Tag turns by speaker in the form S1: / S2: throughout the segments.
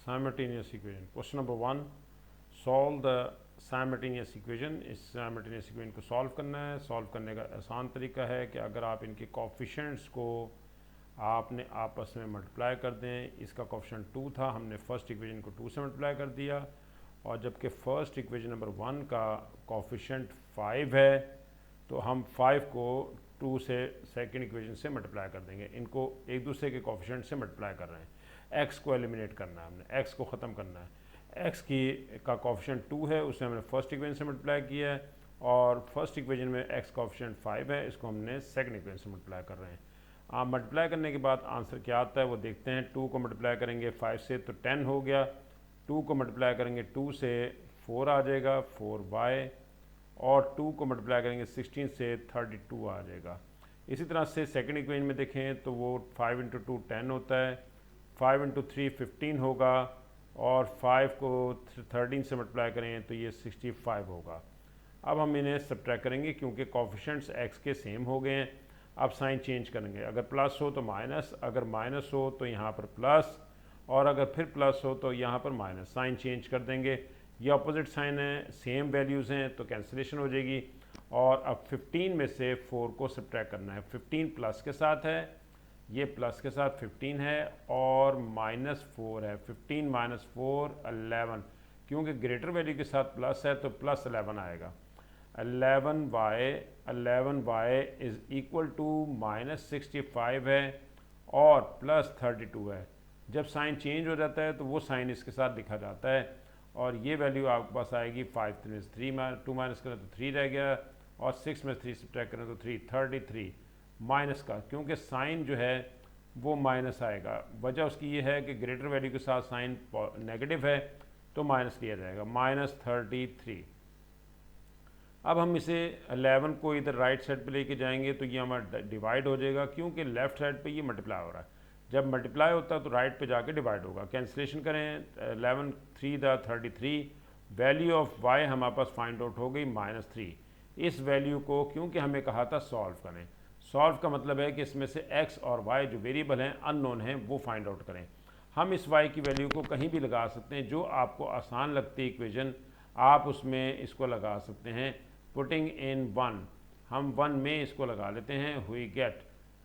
S1: Simultaneous equation. Question number 1, solve the simultaneous equation. इस simultaneous equation को solve करना है। सॉल्व करने का आसान तरीका है कि अगर आप इनके कोफिशिएंट्स को आपने आपस में मल्टीप्लाई कर दें। इसका कोफिशिएंट 2 था, हमने फर्स्ट इक्वेशन को 2 से मल्टीप्लाई कर दिया, और जबकि फर्स्ट इक्वेशन नंबर 1 का कोफिशिएंट 5 है तो हम 5 को 2 से सेकंड इक्वेशन से मल्टीप्लाई कर देंगे। इनको एक दूसरे के कोफिशिएंट से मल्टीप्लाई कर रहे हैं। एक्स को एलिमिनेट करना है, हमने एक्स को ख़त्म करना है। एक्स का कोफिशिएंट 2 है, उसे हमने फर्स्ट इक्वेशन से मल्टीप्लाई किया है, और फर्स्ट इक्वेशन में एक्स कोफिशिएंट 5 है, इसको हमने सेकंड इक्वेशन से मल्टीप्लाई कर रहे हैं। आप मल्टीप्लाई करने के बाद आंसर क्या आता है वो देखते हैं। 2 को मल्टीप्लाई करेंगे 5 से तो 10 हो गया, 2 को मल्टीप्लाई करेंगे 2 से 4 आ जाएगा 4y, और 2 को मल्टीप्लाई करेंगे 16 से 32 आ जाएगा। इसी तरह से सेकंड इक्वेशन में देखें तो वो 5 × 2 10 होता है, 5 × 3 15 होगा, और 5 को 13 से मल्टीप्लाई करें तो ये 65 होगा। अब हम इन्हें सब्ट्रैक्ट करेंगे क्योंकि कोफिशिएंट्स एक्स के सेम हो गए हैं। अब साइन चेंज करेंगे, अगर प्लस हो तो माइनस, अगर माइनस हो तो यहाँ पर प्लस, और अगर फिर प्लस हो तो यहाँ पर माइनस। साइन चेंज कर देंगे, ये अपोजिट साइन है, सेम वैल्यूज़ हैं तो कैंसिलेशन हो जाएगी। और अब 15 में से 4 को सब्ट्रैक्ट करना है। 15 प्लस के साथ है, ये प्लस के साथ 15 है, और -4 है। 15 - 4 11, क्योंकि ग्रेटर वैल्यू के साथ प्लस है तो प्लस 11 आएगा। 11y इज़ इक्वल टू -65 है और +32 है। जब साइन चेंज हो जाता है तो वो साइन इसके साथ लिखा जाता है, और ये वैल्यू आपके पास आएगी 5 में से 2 माइनस करें तो 3 रह गया, और 6 में 3 सब्ट्रैक्ट करें तो 3 33 माइनस का, क्योंकि साइन जो है वो माइनस आएगा। वजह उसकी ये है कि ग्रेटर वैल्यू के साथ साइन नेगेटिव है तो माइनस लिया जाएगा, -33। अब हम इसे 11 को इधर राइट साइड पे लेके जाएंगे तो ये हमारा डिवाइड हो जाएगा, क्योंकि लेफ्ट साइड पे ये मल्टीप्लाई हो रहा है। जब मल्टीप्लाई होता है तो राइट पे जाके डिवाइड होगा। कैंसिलेशन करें, 11 3 × 33, वैल्यू ऑफ y हमारे पास फाइंड आउट हो गई -3। इस वैल्यू को क्योंकि हमें कहा था सॉल्व करें, सॉल्व का मतलब है कि इसमें से x और y जो वेरिएबल हैं, अननोन हैं, वो फाइंड आउट करें। हम इस y की वैल्यू को कहीं भी लगा सकते हैं, जो आपको आसान लगती है इक्वेशन आप उसमें इसको लगा सकते हैं। पुटिंग इन 1, हम 1 में इसको लगा लेते हैं। हुई गेट,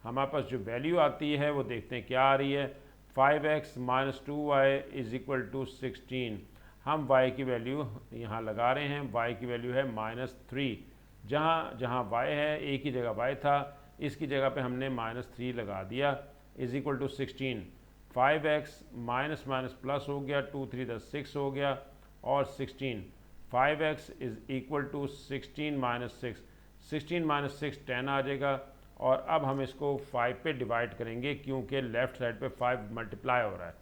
S1: हमारे पास जो वैल्यू आती है वो देखते हैं क्या आ रही है। 5x - 2y = 16। हम y की वैल्यू यहाँ लगा रहे हैं, y की वैल्यू है -3। जहाँ जहाँ y है एक ही जगह y था, इसकी जगह पे हमने -3 लगा दिया, = 16। 5x माइनस माइनस प्लस हो गया, 2 3 10 6 हो गया, और 16। 5x = 16 - 6, 16 - 6 10 आ जाएगा। और अब हम इसको 5 पे डिवाइड करेंगे, क्योंकि लेफ़्ट साइड पे 5 मल्टीप्लाई हो रहा है।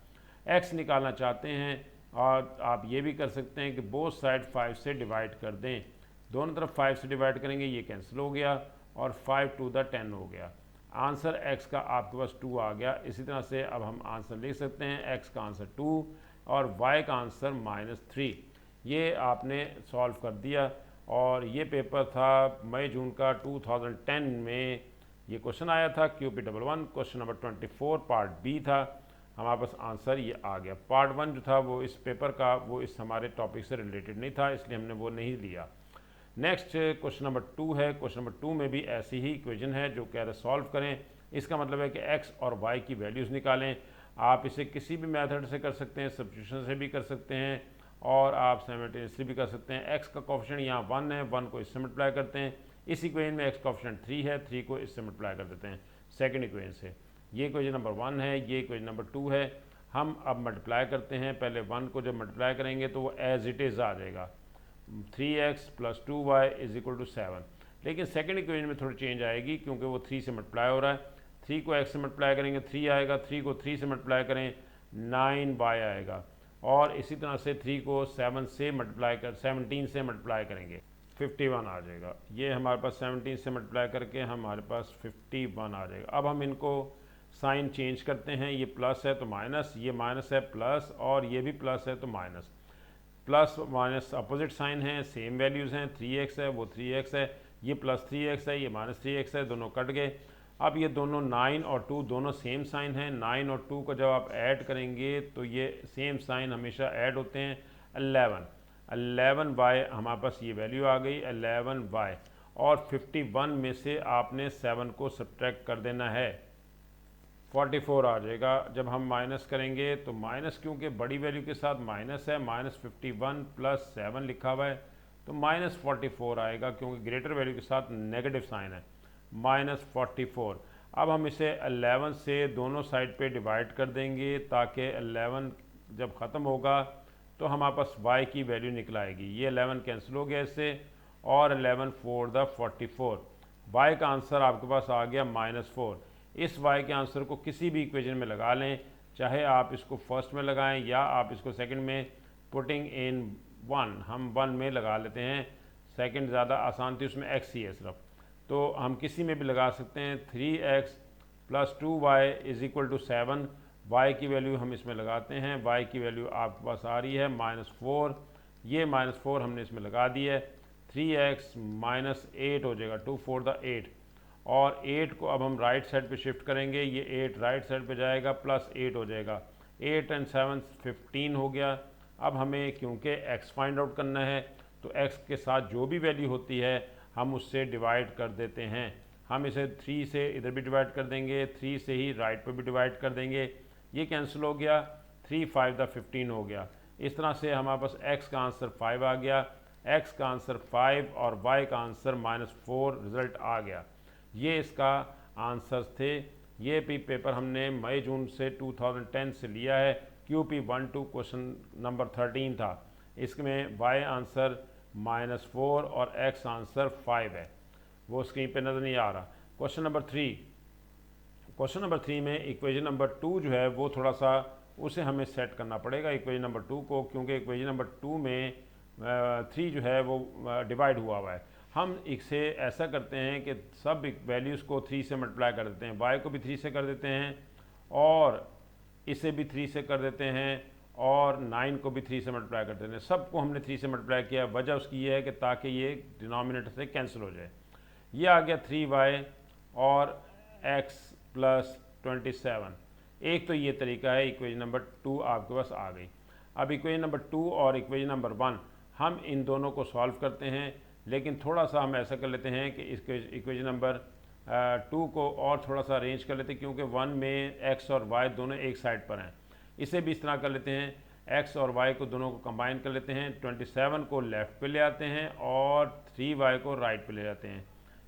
S1: x निकालना चाहते हैं, और आप ये भी कर सकते हैं कि बोथ साइड 5 से डिवाइड कर दें। दोनों तरफ 5 से डिवाइड करेंगे, ये कैंसिल हो गया, और 5 × 2 = 10 हो गया। आंसर x का आपके पास 2 आ गया। इसी तरह से अब हम आंसर लिख सकते हैं, x का आंसर 2 और y का आंसर -3। ये आपने सॉल्व कर दिया, और ये पेपर था मई जून का 2010 में ये क्वेश्चन आया था, QP11। Question number 24 part B था। हमारे पास आंसर ये आ गया। पार्ट 1 जो था वो इस पेपर का, वो इस हमारे टॉपिक से रिलेटेड नहीं था, इसलिए हमने वो नहीं लिया। नेक्स्ट क्वेश्चन नंबर 2 है। क्वेश्चन नंबर 2 में भी ऐसी ही इक्वेशन है जो कह रहे सॉल्व करें। इसका मतलब है कि x और y की वैल्यूज़ निकालें। आप इसे किसी भी मेथड से कर सकते हैं, सब्स्टिट्यूशन से भी कर सकते हैं, और आप साइमल्टेनियसली भी कर सकते हैं। x का कोफिशिएंट यहाँ 1 है, 1 को इससे मल्टीप्लाई करते हैं। इस इक्वेशन में x कोफिशिएंट 3 है, 3 को इससे मल्टीप्लाई कर देते हैं सेकंड इक्वेशन से। ये इक्वेशन नंबर 1 है, ये इक्वेशन नंबर 2 है। हम अब मल्टीप्लाई करते हैं। पहले 1 को जब मल्टीप्लाई करेंगे तो वो एज इट इज़ आ जाएगा, 3x + 2y = 7। लेकिन सेकंड इक्वेशन में थोड़ी चेंज आएगी, क्योंकि वो 3 से मल्टीप्लाई हो रहा है। 3 को x से मल्टीप्लाई करेंगे 3 आएगा, 3 को 3 से मल्टीप्लाई करें 9y आएगा, और इसी तरह से 3 को 17 से मल्टीप्लाई करेंगे 51 आ जाएगा। ये हमारे पास 17 से मल्टीप्लाई करके हमारे पास 51 आ जाएगा। अब हम इनको साइन चेंज करते हैं, ये प्लस है तो माइनस, ये माइनस है प्लस, और ये भी प्लस है तो minus. Plus minus opposite sign है, सेम वैल्यूज़ हैं। 3x है वो 3x है, ये +3x है, ये -3x है, दोनों कट गए। अब ये दोनों 9 और 2 दोनों सेम साइन हैं। 9 और 2 को जब आप ऐड करेंगे तो ये सेम साइन हमेशा ऐड होते हैं। 11y हमारे पास ये वैल्यू आ गई 11y, और 51 में से आपने 7 को सब्ट्रैक्ट कर देना है, 44 आ जाएगा। जब हम माइनस करेंगे तो माइनस, क्योंकि बड़ी वैल्यू के साथ माइनस है, -51 + 7 लिखा हुआ है, तो -44 आएगा, क्योंकि ग्रेटर वैल्यू के साथ नेगेटिव साइन है, -44। अब हम इसे 11 से दोनों साइड पे डिवाइड कर देंगे, ताकि 11 जब ख़त्म होगा तो हमारे पास y की वैल्यू निकल आएगी। ये 11 कैंसिल हो गया इससे, और 11 4 द 44, y का आंसर आपके पास आ गया -4। इस y के आंसर को किसी भी इक्वेशन में लगा लें, चाहे आप इसको फर्स्ट में लगाएं या आप इसको सेकंड में, पुटिंग इन 1, हम 1 में लगा लेते हैं, सेकंड ज़्यादा आसान थी, उसमें x ही है सिर्फ, तो हम किसी में भी लगा सकते हैं। 3x + 2y = 7, y की वैल्यू हम इसमें लगाते हैं, y की वैल्यू आपके पास आ रही है -4, ये -4 हमने इसमें लगा दी है। 3x -8 हो जाएगा, 2 4 द 8, और 8 को अब हम राइट साइड पे शिफ्ट करेंगे, ये 8 राइट साइड पे जाएगा, +8 हो जाएगा, 8 और 7 15 हो गया। अब हमें क्योंकि x फाइंड आउट करना है, तो x के साथ जो भी वैल्यू होती है हम उससे डिवाइड कर देते हैं। हम इसे 3 से इधर भी डिवाइड कर देंगे, 3 से ही राइट पे भी डिवाइड कर देंगे, ये कैंसिल हो गया, 3 5 द 15 हो गया। इस तरह से हमारे पास x का आंसर 5 आ गया, x का आंसर 5 और y का आंसर -4 रिज़ल्ट आ गया। ये इसका आंसर्स थे। ये भी पेपर हमने मई जून से 2010 से लिया है, QP12 क्वेश्चन नंबर 13 था। इसमें y आंसर -4 और x आंसर 5 है, वो स्क्रीन पे नज़र नहीं आ रहा। क्वेश्चन नंबर 3 में इक्वेशन नंबर 2 जो है वो थोड़ा सा उसे हमें सेट करना पड़ेगा इक्वेशन नंबर 2 को, क्योंकि इक्वेशन नंबर 2 में 3 जो है वो डिवाइड हुआ है। हम इसे ऐसा करते हैं कि सब वैल्यूज़ को 3 से मल्टीप्लाई कर देते हैं, y को भी 3 से कर देते हैं, और इसे भी 3 से कर देते हैं, और 9 को भी 3 से मल्टीप्लाई कर देते हैं। सबको हमने 3 से मल्टीप्लाई किया, वजह उसकी ये है कि ताकि ये डिनोमिनेटर से कैंसिल हो जाए। ये आ गया 3y और x + 27। एक तो ये तरीका है, इक्वेशन नंबर 2 आपके पास आ गई। अब इक्वेशन नंबर 2 और इक्वेशन नंबर 1 हम इन दोनों को सॉल्व करते हैं, लेकिन थोड़ा सा हम ऐसा कर लेते हैं कि इसके इक्वेशन नंबर 2 को और थोड़ा सा अरेंज कर लेते हैं, क्योंकि 1 में x और y दोनों एक साइड पर हैं। इसे भी इस तरह कर लेते हैं, x और y को दोनों को कंबाइन कर लेते हैं, 27 को लेफ़्ट पे ले आते हैं और 3y को राइट पे ले जाते हैं।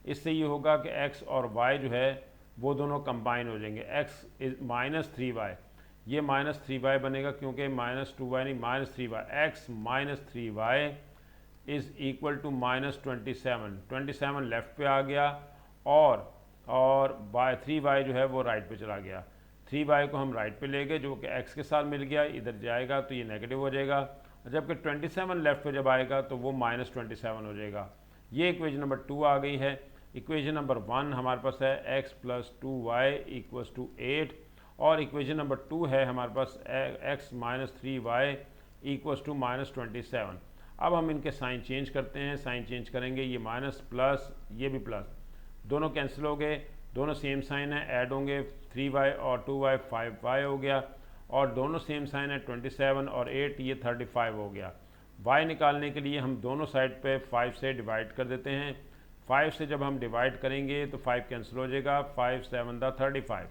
S1: इससे ये होगा कि x और y जो है वो दोनों कंबाइन हो जाएंगे, x इज -3y, ये -3y बनेगा, क्योंकि -2y नहीं -3y, x -3y is equal to -27। 27 left पे आ गया, और 3y जो है वो राइट पे चला गया। 3y को हम राइट पे ले गए, जो कि x के साथ मिल गया, इधर जाएगा तो ये नेगेटिव हो जाएगा, जबकि 27 लेफ़्ट पे जब आएगा तो वो -27 हो जाएगा। ये इक्वेशन नंबर 2 आ गई है। इक्वेशन नंबर 1 हमारे पास है x + 2y = 8, और इक्वेशन नंबर 2 है हमारे पास x -3y = -27। अब हम इनके साइन चेंज करते हैं, साइन चेंज करेंगे, ये माइनस प्लस, ये भी प्लस, दोनों कैंसिल हो गए, दोनों सेम साइन है, ऐड होंगे, 3y और 2y 5y हो गया, और दोनों सेम साइन है, 27 और 8, ये 35 हो गया। y निकालने के लिए हम दोनों साइड पे 5 से डिवाइड कर देते हैं। 5 से जब हम डिवाइड करेंगे तो 5 कैंसिल हो जाएगा, 5 7 द 35,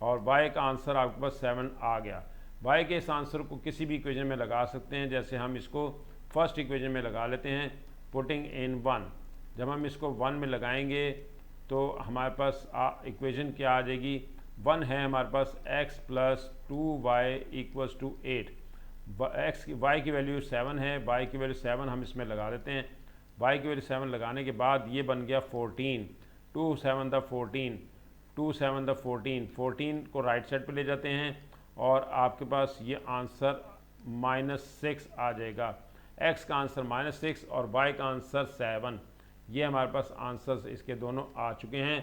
S1: और y का आंसर आपके पास 7 आ गया। y के इस आंसर को किसी भी इक्वेशन में लगा सकते हैं, जैसे हम इसको फर्स्ट इक्वेशन में लगा लेते हैं, पुटिंग इन 1। जब हम इसको 1 में लगाएंगे तो हमारे पास इक्वेशन क्या आ जाएगी, 1 है हमारे पास x + 2y = 8, y की वैल्यू 7 है, y की वैल्यू 7 हम इसमें लगा देते हैं। y की वैल्यू 7 लगाने के बाद ये बन गया 14, 2 7 द 14, 2 7 द 14, 14 को राइट साइड पे ले जाते हैं, और आपके पास ये आंसर -6 आ जाएगा। x का आंसर -6 और y का आंसर 7, ये हमारे पास आंसर्स इसके दोनों आ चुके हैं।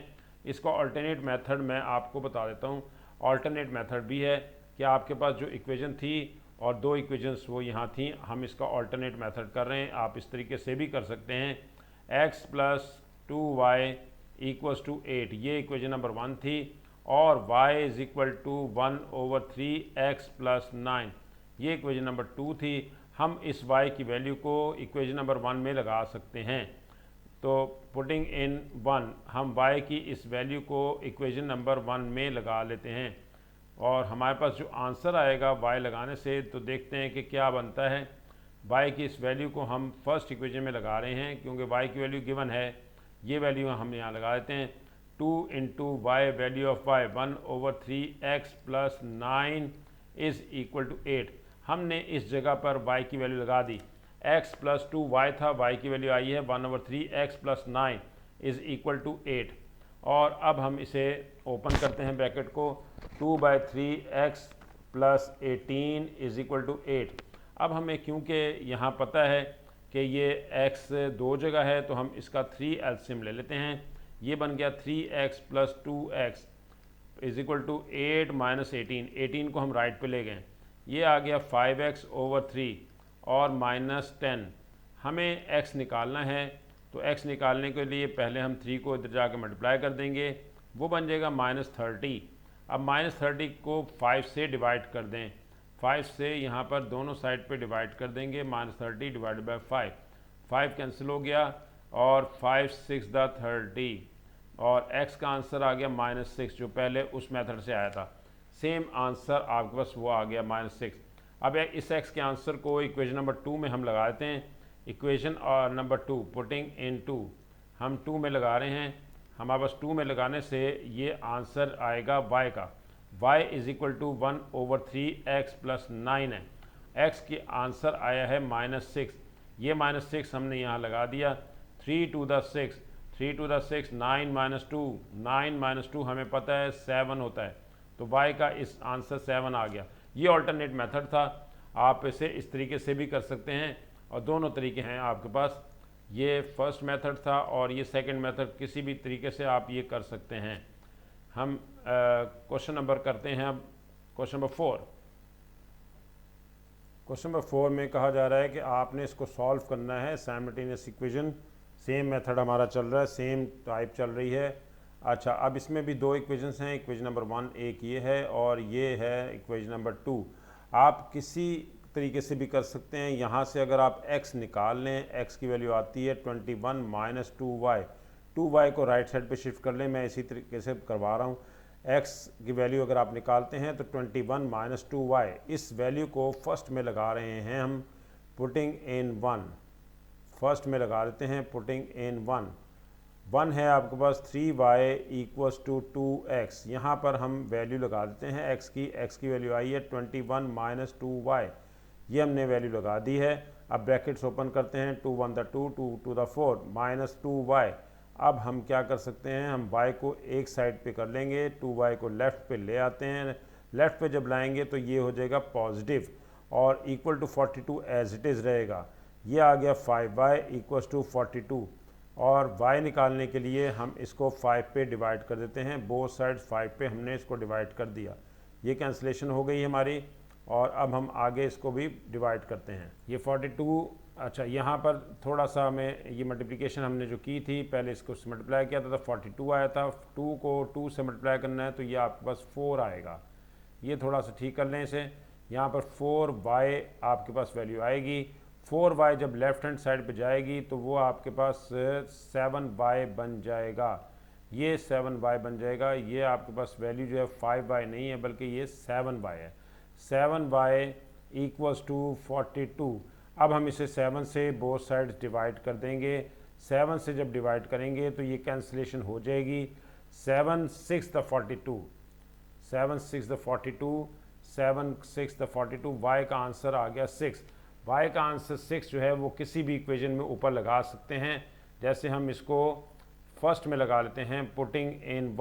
S1: इसका अल्टरनेट मेथड मैं आपको बता देता हूँ। अल्टरनेट मेथड भी है कि आपके पास जो इक्वेशन थी और 2 इक्वेशंस वो यहाँ थी, हम इसका अल्टरनेट मेथड कर रहे हैं। आप इस तरीके से भी कर सकते हैं, x + 2y इक्वल्स टू 8, ये इक्वेशन नंबर 1 थी। और y is equal to 1/3x plus 9, ये इक्वेशन नंबर 2 थी। हम इस y की वैल्यू को इक्वेशन नंबर 1 में लगा सकते हैं। तो पुटिंग इन 1, हम y की इस वैल्यू को इक्वेशन नंबर 1 में लगा लेते हैं और हमारे पास जो आंसर आएगा y लगाने से, तो देखते हैं कि क्या बनता है। y की इस वैल्यू को हम फर्स्ट इक्वेशन में लगा रहे हैं क्योंकि y की वैल्यू गिवन है, ये वैल्यू हम यहाँ लगा देते हैं। 2 into y, value of y 1/3x plus 9 is equal to 8। हमने इस जगह पर y की वैल्यू लगा दी, x प्लस 2y था, y की वैल्यू आई है 1/3x plus 9 is equal to 8। और अब हम इसे ओपन करते हैं ब्रैकेट को, 2/3x plus 18 is equal to 8। अब हमें क्योंकि यहाँ पता है कि ये x दो जगह है, तो हम इसका 3 एलसीएम ले लेते हैं। ये बन गया 3x plus 2x is equal to 8 minus 18 को हम राइट पे ले गए, ये आ गया 5x/3 और माइनस 10। हमें x निकालना है, तो x निकालने के लिए पहले हम 3 को इधर जाके मल्टीप्लाई कर देंगे, वो बन जाएगा -30। अब -30 को 5 से डिवाइड कर दें, 5 से यहाँ पर दोनों साइड पे डिवाइड कर देंगे, -30 डिवाइडेड बाय 5 कैंसिल हो गया और 5 6 द 30 और x का आंसर आ गया -6 जो पहले उस मेथड से आया था। सेम आंसर आपके पास वो आ गया -6। अब इस x के आंसर को इक्वेशन नंबर 2 में हम लगा देते हैं। इक्वेशन और नंबर 2 पुटिंग इन 2, हम 2 में लगा रहे हैं। हमारे पास 2 में लगाने से ये आंसर आएगा y का, y is equal to 1/3x plus 9 है। x की आंसर आया है -6, ये -6 हमने यहाँ लगा दिया। 3 to the 6, 3 to the 6, 9 minus 2, 9 minus 2 हमें पता है 7 होता है, तो y का इस आंसर 7 आ गया। ये ऑल्टरनेट मेथड था, आप इसे इस तरीके से भी कर सकते हैं और दोनों तरीके हैं आपके पास। ये फर्स्ट मेथड था और ये सेकंड मेथड, किसी भी तरीके से आप ये कर सकते हैं। हम क्वेश्चन नंबर करते हैं अब, क्वेश्चन नंबर 4। क्वेश्चन नंबर 4 में कहा जा रहा है कि आपने इसको सॉल्व करना है साइमल्टेनियस इक्वेशन। सेम मेथड हमारा चल रहा है, सेम टाइप चल रही है। अच्छा, अब इसमें भी दो इक्वेशंस हैं, इक्वेशन नंबर 1 एक ये है और ये है इक्वेशन नंबर 2। आप किसी तरीके से भी कर सकते हैं। यहाँ से अगर आप x निकाल लें, x की वैल्यू आती है 21 माइनस 2y को राइट साइड पे शिफ्ट कर लें, मैं इसी तरीके से करवा रहा हूँ। x की वैल्यू अगर आप निकालते हैं तो 21 माइनस 2y, इस वैल्यू को फर्स्ट में लगा रहे हैं हम, पुटिंग इन 1, फर्स्ट में लगा देते हैं पुटिंग इन 1 है आपके पास 3y इक्वल्स टू 2x। यहाँ पर हम वैल्यू लगा देते हैं x की वैल्यू आई है 21 माइनस 2y, ये हमने वैल्यू लगा दी है। अब ब्रैकेट्स ओपन करते हैं, 2 1 द 2, 2 2 द 4 माइनस 2y। अब हम क्या कर सकते हैं, हम y को एक साइड पे कर लेंगे, 2y को लेफ़्ट पे ले आते हैं। लेफ़्ट पे जब लाएंगे तो ये हो जाएगा पॉजिटिव और equal to 42 as it is रहेगा। ये आ गया 5y इक्वल्स टू 42 और y निकालने के लिए हम इसको 5 पे डिवाइड कर देते हैं, बोथ साइड 5 पे हमने इसको डिवाइड कर दिया। ये कैंसिलेशन हो गई हमारी और अब हम आगे इसको भी डिवाइड करते हैं। ये 42, अच्छा यहाँ पर थोड़ा सा हमें ये मल्टीप्लिकेशन हमने जो की थी, पहले इसको मल्टीप्लाई किया था तो 42 आया था, 2 को 2 से मल्टीप्लाई करना है तो ये आपके पास 4 आएगा। ये थोड़ा सा ठीक कर लें इसे, यहाँ पर 4y आपके पास वैल्यू आएगी। 4y जब लेफ़्ट हैंड साइड पे जाएगी तो वो आपके पास 7y बन जाएगा, ये 7y बन जाएगा। ये आपके पास वैल्यू जो है 5y नहीं है बल्कि ये 7y है। 7y equals to 42। अब हम इसे 7 से बोथ साइड्स डिवाइड कर देंगे। 7 से जब डिवाइड करेंगे तो ये कैंसिलेशन हो जाएगी। 7 6 द 42, 7 6 द 42, 7 6 द 42, y का आंसर आ गया 6। y का आंसर 6 जो है वो किसी भी इक्वेशन में ऊपर लगा सकते हैं। जैसे हम इसको फर्स्ट में लगा लेते हैं, पुटिंग इन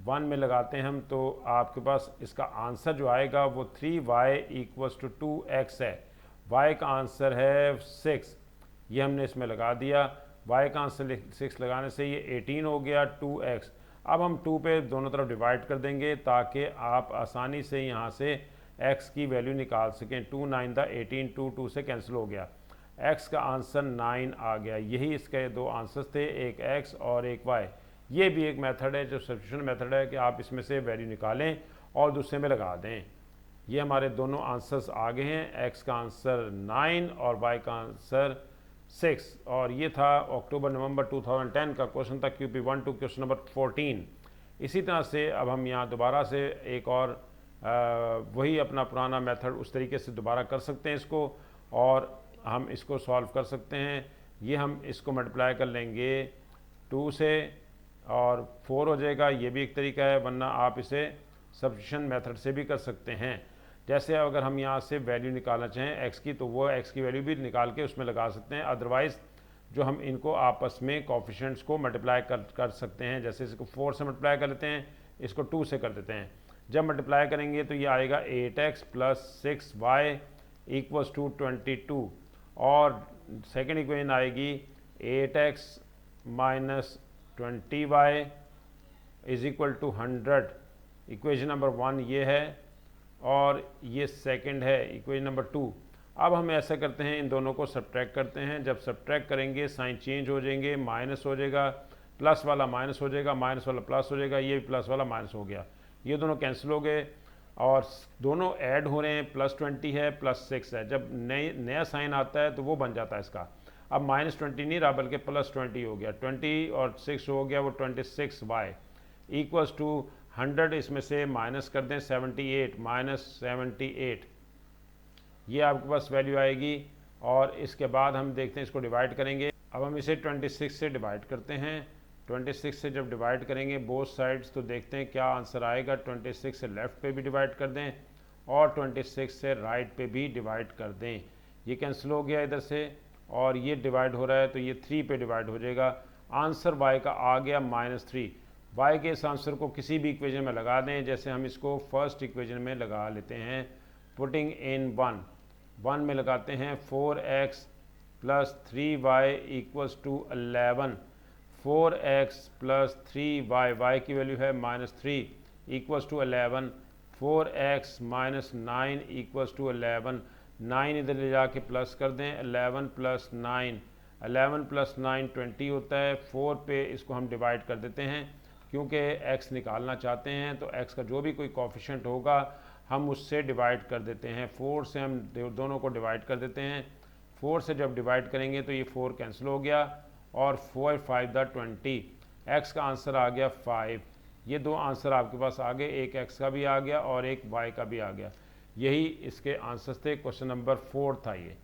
S1: 1 में लगाते हैं हम, तो आपके पास इसका आंसर जो आएगा वो 3y इक्वल्स टू 2x है। y का आंसर है 6, ये हमने इसमें लगा दिया। y का आंसर 6 लगाने से ये 18 हो गया 2x। अब हम 2 पे दोनों तरफ डिवाइड कर देंगे ताकि आप आसानी से यहाँ से x की वैल्यू निकाल सकें। 2 9 द 18, 2 2 से कैंसिल हो गया। x का आंसर 9 आ गया। यही इसके दो आंसर्स थे, एक x और एक y। ये भी एक मेथड है जो सब्स्टिट्यूशन मेथड है कि आप इसमें से वैल्यू निकालें और दूसरे में लगा दें। ये हमारे दोनों आंसर्स आ गए हैं, x का आंसर 9 और y का आंसर 6। और ये था अक्टूबर नवंबर 2010 का क्वेश्चन था QP1 टू क्वेश्चन नंबर 14। इसी तरह से अब हम यहाँ दोबारा से एक और वही अपना पुराना मेथड उस तरीके से दोबारा कर सकते हैं इसको, और हम इसको सॉल्व कर सकते हैं। ये हम इसको मल्टीप्लाई कर लेंगे 2 से और 4 हो जाएगा। ये भी एक तरीका है, वरना आप इसे सब्स्टिट्यूशन मेथड से भी कर सकते हैं। जैसे अगर हम यहाँ से वैल्यू निकालना चाहें x की, तो वो x की वैल्यू भी निकाल के उसमें लगा सकते हैं। अदरवाइज़ जो हम इनको आपस में कोफिशिएंट्स को मल्टीप्लाई कर सकते हैं। जैसे इसको 4 से मल्टीप्लाई कर लेते हैं, इसको 2 से कर देते हैं। जब मल्टीप्लाई करेंगे तो ये आएगा 8x plus 6y equals to 22, और सेकेंड इक्वेशन आएगी 8x minus 20y is equal to 100। Equation number 1 ये है और ये सेकंड है इक्वेशन नंबर 2। अब हम ऐसा करते हैं, इन दोनों को सब्ट्रैक्ट करते हैं। जब सब्ट्रैक्ट करेंगे साइन चेंज हो जाएंगे, माइनस हो जाएगा, प्लस वाला माइनस हो जाएगा, माइनस वाला प्लस हो जाएगा, ये प्लस वाला माइनस हो गया, ये दोनों कैंसिल हो गए और दोनों ऐड हो रहे हैं। प्लस 20 है, प्लस 6 है। जब नया साइन आता है तो वो बन जाता है इसका। अब माइनस 20 नहीं रहा बल्कि प्लस 20 हो गया। 20 और 6 हो गया वो 26y इक्वल्स टू 100। इसमें से माइनस कर दें 78, माइनस 78, ये आपके पास वैल्यू आएगी। और इसके बाद हम देखते हैं, इसको डिवाइड करेंगे। अब हम इसे 26 से डिवाइड करते हैं। 26 से जब डिवाइड करेंगे बोथ साइड्स, तो देखते हैं क्या आंसर आएगा। 26 से लेफ़्ट पे भी डिवाइड कर दें और 26 से राइट पे भी डिवाइड कर दें। ये कैंसिल हो गया इधर से, और ये डिवाइड हो रहा है तो ये 3 पे डिवाइड हो जाएगा। आंसर y का आ गया -3। y के इस आंसर को किसी भी इक्वेशन में लगा दें। जैसे हम इसको फर्स्ट इक्वेशन में लगा लेते हैं, पुटिंग इन 1 में लगाते हैं 4x plus 3y equals to 11। 4x plus 3y, y की वैल्यू है -3 equals to 11। 4x minus 9 equals to 11। 9 इधर ले जाके प्लस कर दें, 11 प्लस 9, 11 प्लस 9 20 होता है। 4 पे इसको हम डिवाइड कर देते हैं क्योंकि x निकालना चाहते हैं, तो x का जो भी कोई कोफिशिएंट होगा हम उससे डिवाइड कर देते हैं। 4 से हम दोनों को डिवाइड कर देते हैं। 4 से जब डिवाइड करेंगे तो ये 4 कैंसिल हो गया और 4 5 द 20। x का आंसर आ गया 5। ये दो आंसर आपके पास आ गए, एक x का भी आ गया और एक y का भी आ गया। यही इसके आंसर्स थे। क्वेश्चन नंबर 4 था ये।